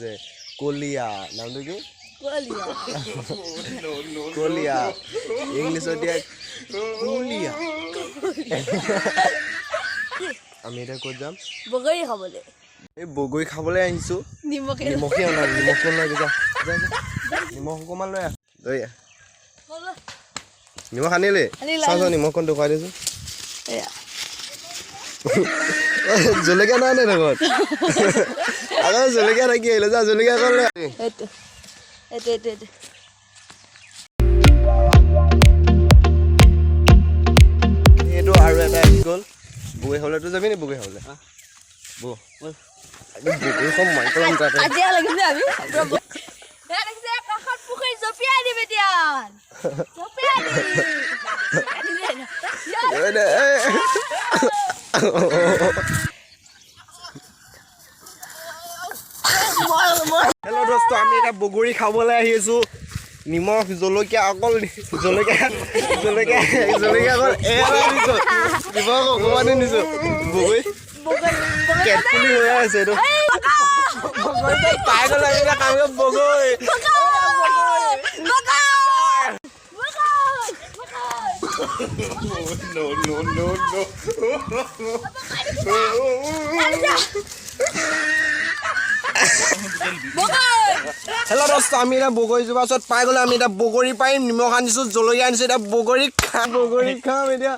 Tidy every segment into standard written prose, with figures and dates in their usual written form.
আছে কলিয়া নামটো কি কলিয়া কলিয়া ইংলিছত দিয়া কলিয়া আমি এতিয়া ক'ত যাম বগৰী খাবলৈ এই বগৰী খাবলৈ আহিছো নিমখে অনা নিমখ লৈ যা নিমখ অকণমান লৈ আহ নিমখ আনিলে চাওঁ নিমখখন দেখুৱাই দিছোঁ জলকীয়া নাই নে লগত আকৌ জলকীয়া থাকি আহিলে যা জলকীয়া অকণ লৈ এইটো আৰু এটা আহি গ'ল বগৰী খাবলৈতো যাবি নি বগৰী খাবলৈ বগৰীখন মাৰি পেলাম তাতে হেল্ল' দোস্ত আমি এতিয়া বগৰী খাবলৈ আহি আছো নিমখ জলকীয়া অকল জলকীয়া অকল এৰা দিছো নিমখ অকণমানে দিছো বগৰী কেটকুলি হৈ আছে এইটো পাই গ'ল আমি কাম বগৰী হেল্ল' দোস্ত আমি এতিয়া বগৰী জোপা ওচৰত পাই গ'লে আমি এতিয়া বগৰী পাৰিম নিমখ আনিছো জলকীয়া আনিছো এতিয়া বগৰী খাম এতিয়া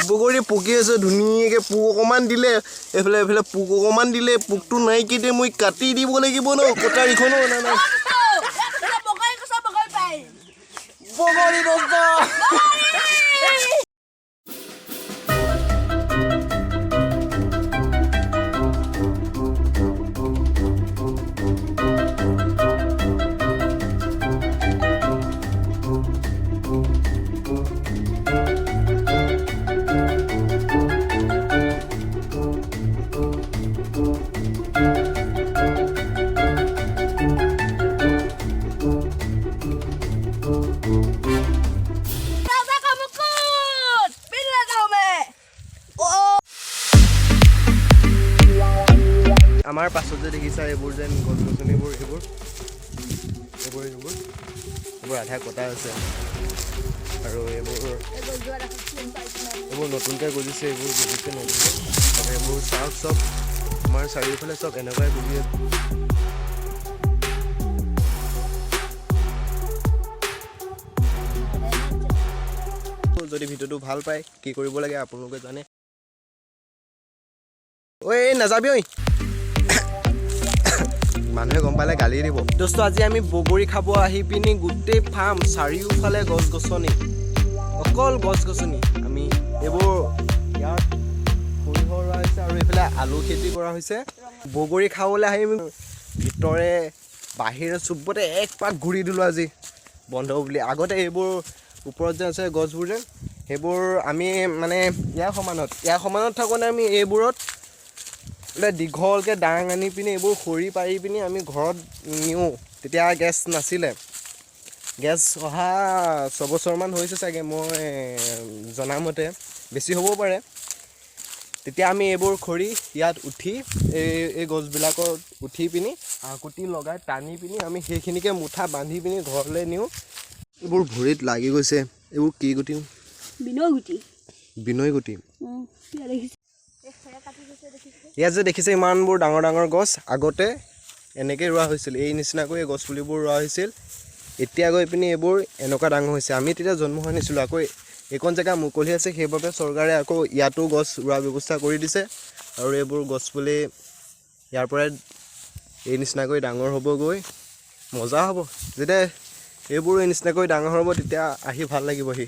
বগৰী পকি আছে ধুনীয়াকৈ পোক অকণমান দিলে এইফালে পোক অকণমান দিলে পোকটো নাইকি দিয়ে মই কাটি দিব লাগিব ন কটাৰীখনো অনা নাই বগৰী দোস্ত আমাৰ পাছত যে দেখিছা এইবোৰ যেন গছ গছনিবোৰ এইবোৰ আধা কটা আছে আৰু এইবোৰ নতুনকৈ গজিছে এইবোৰ গজিছে নতুনকৈ আৰু এইবোৰ চাওক চব আমাৰ চাৰিওফালে চব এনেকুৱাই গজি আছে যদি ভিডিঅ'টো ভাল পায় কি কৰিব লাগে আপোনালোকে জানে ঐ নাযাবি ঐ মানুহে গম পালে গালি দিব দোস্ত আজি আমি বগৰী খাব আহি পিনি গোটেই ফাৰ্ম চাৰিওফালে গছ গছনি অকল গছ গছনি আমি এইবোৰ ইয়াত সৰিয়হ ৰোৱা হৈছে আৰু এইফালে আলু খেতি কৰা হৈছে বগৰী খাবলৈ আহি আমি ভিতৰে বাহিৰে চুবতে এক পাক ঘূৰি দিলোঁ আজি বন্ধ বুলি আগতে এইবোৰ ওপৰত যে আছে গছবোৰ যে সেইবোৰ আমি মানে ইয়াৰ সমানত থাকোঁতে আমি এইবোৰত দীঘলকৈ ডাং আনি পিনি এইবোৰ খৰি পাৰি পিনি আমি ঘৰত নিওঁ তেতিয়া গেছ নাছিলে গেছ অহা 6 বছৰমান হৈছে চাগে মই জনামতে বেছি হ'বও পাৰে তেতিয়া আমি এইবোৰ খৰি ইয়াত উঠি এই গছবিলাকত উঠি পিনি হাকুটি লগাই টানি পিনি আমি সেইখিনিকে মুঠা বান্ধি পিনি ঘৰলৈ নিওঁ এইবোৰ ভৰিত লাগি গৈছে এইবোৰ কি গুটি বিনয় গুটি ইয়াত যে দেখিছে ইমানবোৰ ডাঙৰ ডাঙৰ গছ আগতে এনেকৈ ৰোৱা হৈছিল এই নিচিনাকৈ এই গছপুলিবোৰ ৰোৱা হৈছিল এতিয়া গৈ পিনি এইবোৰ এনেকুৱা ডাঙৰ হৈছে আমি তেতিয়া জন্ম হোৱা নাছিলোঁ আকৌ এইকণ জেগা মুকলি আছে সেইবাবে চৰকাৰে আকৌ ইয়াতো গছ ৰোৱাৰ ব্যৱস্থা কৰি দিছে আৰু এইবোৰ গছপুলি ইয়াৰ পৰাই এই নিচিনাকৈ ডাঙৰ হ'বগৈ মজা হ'ব যেতিয়া এইবোৰ এই নিচিনাকৈ ডাঙৰ হ'ব তেতিয়া আহি ভাল লাগিবহি